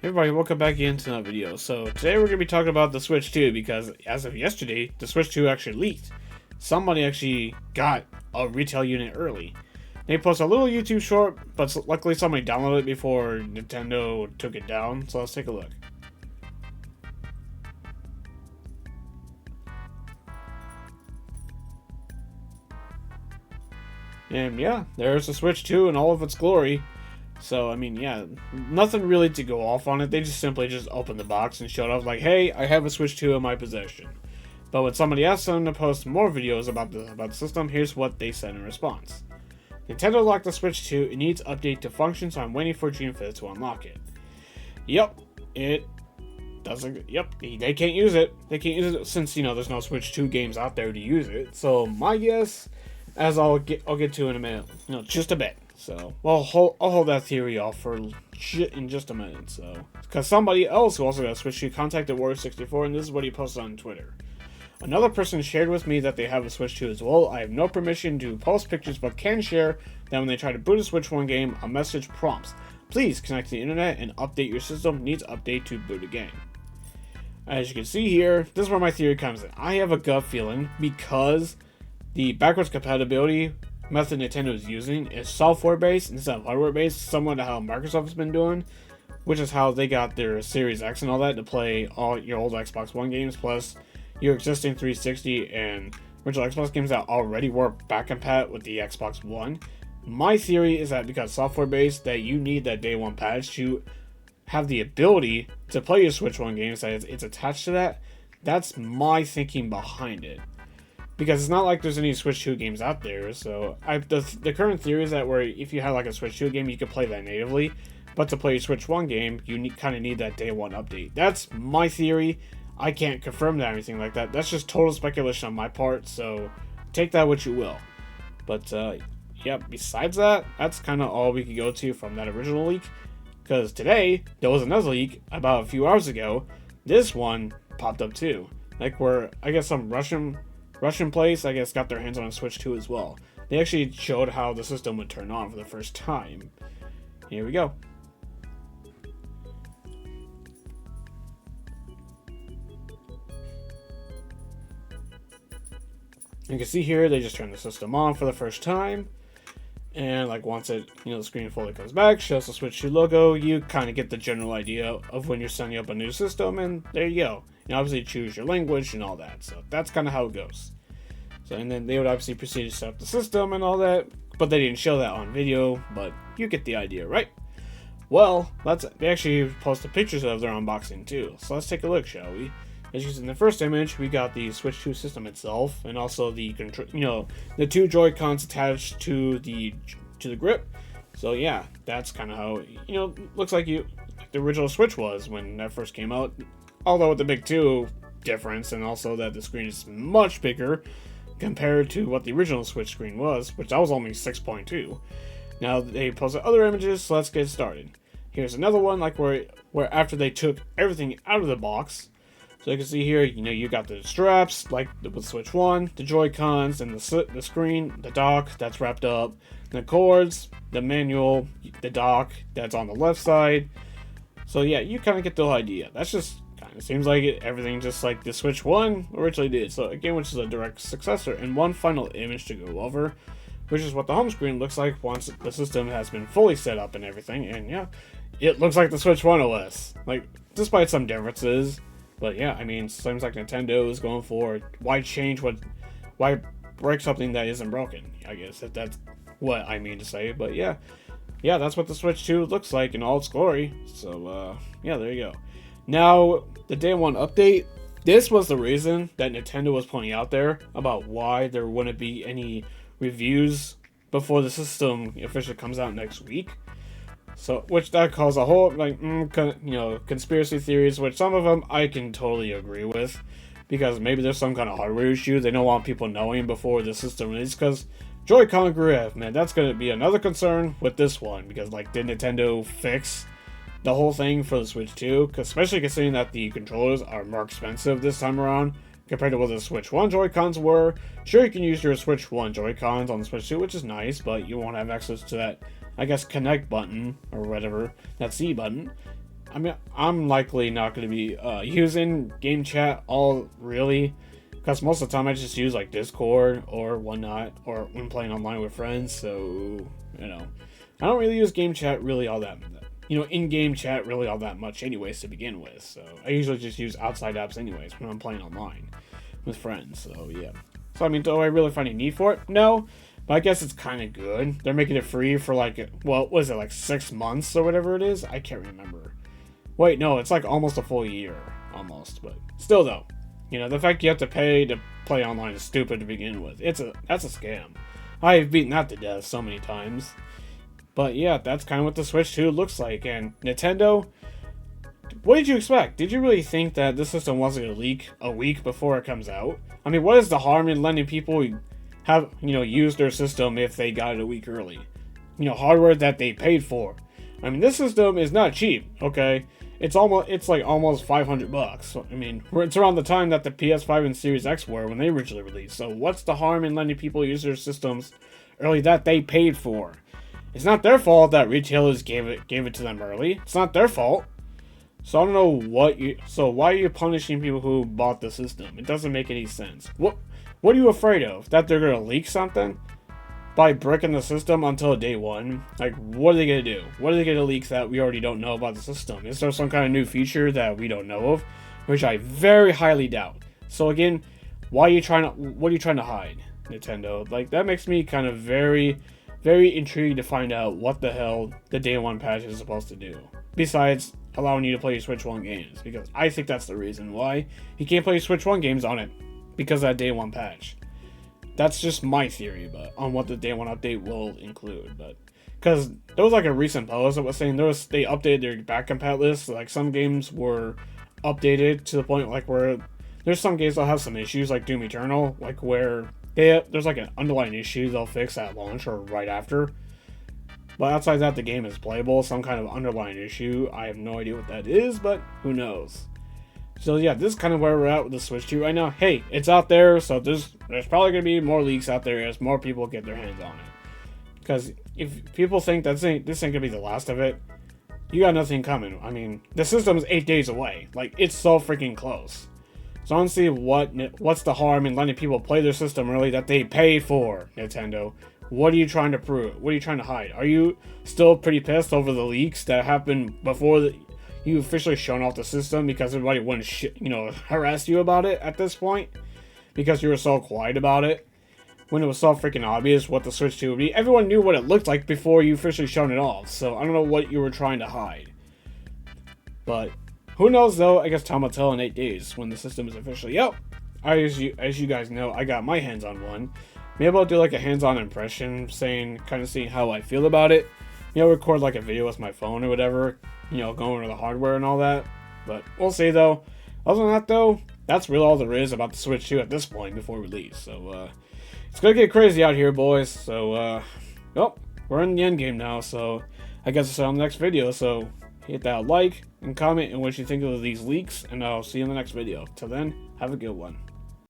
Hey everybody, welcome back into another video. So today we're going to be talking about the Switch 2 because as of yesterday, the Switch 2 actually leaked. Somebody actually got a retail unit early. They posted a little YouTube short, but luckily somebody downloaded it before Nintendo took it down. So let's take a look. And yeah, there's the Switch 2 in all of its glory. So, I mean, yeah, nothing really to go off on it. They just simply just opened the box and showed off like, hey, I have a Switch 2 in my possession. But when somebody asked them to post more videos about the system, here's what they said in response. Nintendo locked the Switch 2. It needs update to function, so I'm waiting for June 5th to unlock it. Yep, it doesn't. Yep, they can't use it. They can't use it since, there's no Switch 2 games out there to use it. So, my guess, as I'll get to in a minute, just a bit. So, well, I'll hold that theory off for in just a minute. So, because somebody else who also got a Switch 2 contacted Warrior64, and this is what he posted on Twitter. Another person shared with me that they have a Switch 2 as well. I have no permission to post pictures, but can share that when they try to boot a Switch 1 game, a message prompts, "Please connect to the internet and update your system. Needs update to boot a game." As you can see here, this is where my theory comes in. I have a gut feeling because the backwards compatibility method Nintendo is using is software-based instead of hardware-based, similar to how Microsoft has been doing, which is how they got their Series X and all that to play all your old Xbox One games, plus your existing 360 and original Xbox games that already work back compat with the Xbox One. My theory is that because software-based, that you need that day one patch to have the ability to play your Switch 1 games, that it's attached to that. That's my thinking behind it. Because it's not like there's any Switch 2 games out there, so the current theory is that where if you have like a Switch 2 game, you can play that natively, but to play a Switch 1 game, you kind of need that day one update. That's my theory. I can't confirm that or anything like that. That's just total speculation on my part, so take that what you will. But yeah, besides that, that's kind of all we could go to from that original leak. Because today, there was another leak about a few hours ago. This one popped up too. Like where, I guess some Russian place, I guess, got their hands on a Switch 2 as well. They actually showed how the system would turn on for the first time. Here we go. You can see here, they just turned the system on for the first time. And like once it, the screen fully comes back, shows the Switch 2 logo, you kind of get the general idea of when you're setting up a new system, and there you go. You obviously choose your language and all that, so that's kind of how it goes. So, and then they would obviously proceed to set up the system and all that, but they didn't show that on video, but you get the idea, right? Well, they actually posted pictures of their unboxing too, so let's take a look, shall we? As you can see in the first image, we got the Switch 2 system itself, and also the the two Joy-Cons attached to the grip. So yeah, that's kind of how looks like the original Switch was when that first came out. Although with the big 2 difference, and also that the screen is much bigger compared to what the original Switch screen was, which that was only 6.2. Now they posted other images, so let's get started. Here's another one, like where after they took everything out of the box. So you can see here, you got the straps, like with Switch 1, the Joy-Cons, and the screen, the dock that's wrapped up, the cords, the manual, the dock that's on the left side. So yeah, you kind of get the whole idea. That's just kind of seems like everything just like the Switch 1 originally did. So again, which is a direct successor. And one final image to go over, which is what the home screen looks like once the system has been fully set up and everything. And yeah, it looks like the Switch 1 OS, like despite some differences. But yeah, I mean, seems like Nintendo is going for why break something that isn't broken? I guess if that's what I mean to say. But yeah, that's what the Switch 2 looks like in all its glory. So yeah, there you go. Now the day one update. This was the reason that Nintendo was pointing out there about why there wouldn't be any reviews before the system officially comes out next week. So, which that caused a whole, conspiracy theories, which some of them I can totally agree with, because maybe there's some kind of hardware issue they don't want people knowing before the system releases, because Joy-Con grip, man, that's going to be another concern with this one, because, did Nintendo fix the whole thing for the Switch 2? Especially considering that the controllers are more expensive this time around, compared to what the Switch 1 Joy-Cons were. Sure, you can use your Switch 1 Joy-Cons on the Switch 2, which is nice, but you won't have access to that, I guess, connect button, or whatever, that C button. I mean, I'm likely not going to be using game chat all really, because most of the time I just use like Discord or whatnot, or when playing online with friends. So I don't really use game chat really all that, in-game chat really all that much, anyways, to begin with. So I usually just use outside apps, anyways, when I'm playing online with friends. So yeah. So I mean, do I really find a need for it? No. But I guess it's kind of good. They're making it free for like, what was it, like 6 months or whatever it is? I can't remember. Wait, no, it's like almost a full year. Almost. But still, though. The fact you have to pay to play online is stupid to begin with. That's a scam. I've beaten that to death so many times. But yeah, that's kind of what the Switch 2 looks like. And Nintendo, what did you expect? Did you really think that this system wasn't going to leak a week before it comes out? I mean, what is the harm in letting people have, use their system if they got it a week early? Hardware that they paid for. I mean, this system is not cheap, okay? It's like almost $500. I mean, it's around the time that the PS5 and Series X were when they originally released. So what's the harm in letting people use their systems early that they paid for? It's not their fault that retailers gave it to them early. It's not their fault. So I don't know so why are you punishing people who bought the system? It doesn't make any sense. What are you afraid of? That they're gonna leak something? By breaking the system until day one? Like, what are they going to do? What are they going to leak that we already don't know about the system? Is there some kind of new feature that we don't know of? Which I very highly doubt. So again, what are you trying to hide, Nintendo? Like, that makes me kind of very, very intrigued to find out what the hell the day one patch is supposed to do. Besides allowing you to play Switch 1 games. Because I think that's the reason why you can't play Switch 1 games on it. Because of that day one patch. That's just my theory, but on what the day one update will include. But because there was like a recent post that was saying they updated their back compat list. Like some games were updated to the point like where there's some games that have some issues, like Doom Eternal, like where there's like an underlying issue they'll fix at launch or right after. But outside that, the game is playable. Some kind of underlying issue. I have no idea what that is, but who knows. So yeah, this is kind of where we're at with the Switch 2 right now. Hey, it's out there, so there's probably going to be more leaks out there as more people get their hands on it. Because if people think this ain't going to be the last of it, you got nothing coming. I mean, the system is 8 days away. Like, it's so freaking close. So I don't see what's the harm in letting people play their system early that they pay for, Nintendo. What are you trying to prove? What are you trying to hide? Are you still pretty pissed over the leaks that happened before you officially shown off the system because everybody wouldn't harass you about it at this point because you were so quiet about it when it was so freaking obvious what the Switch 2 would be? Everyone knew what it looked like before you officially shown it off, so I don't know what you were trying to hide. But who knows though? I guess time will tell in 8 days when the system is officially out. As you guys know, I got my hands on one. Maybe I'll do like a hands-on impression, seeing how I feel about it. Record like a video with my phone or whatever. Going over the hardware and all that. But we'll see, though. Other than that, though, that's really all there is about the Switch 2 at this point before release. So, it's going to get crazy out here, boys. So, well, we're in the end game now. So, I guess I'll see you on the next video. So, hit that like and comment and what you think of these leaks. And I'll see you in the next video. Till then, have a good one.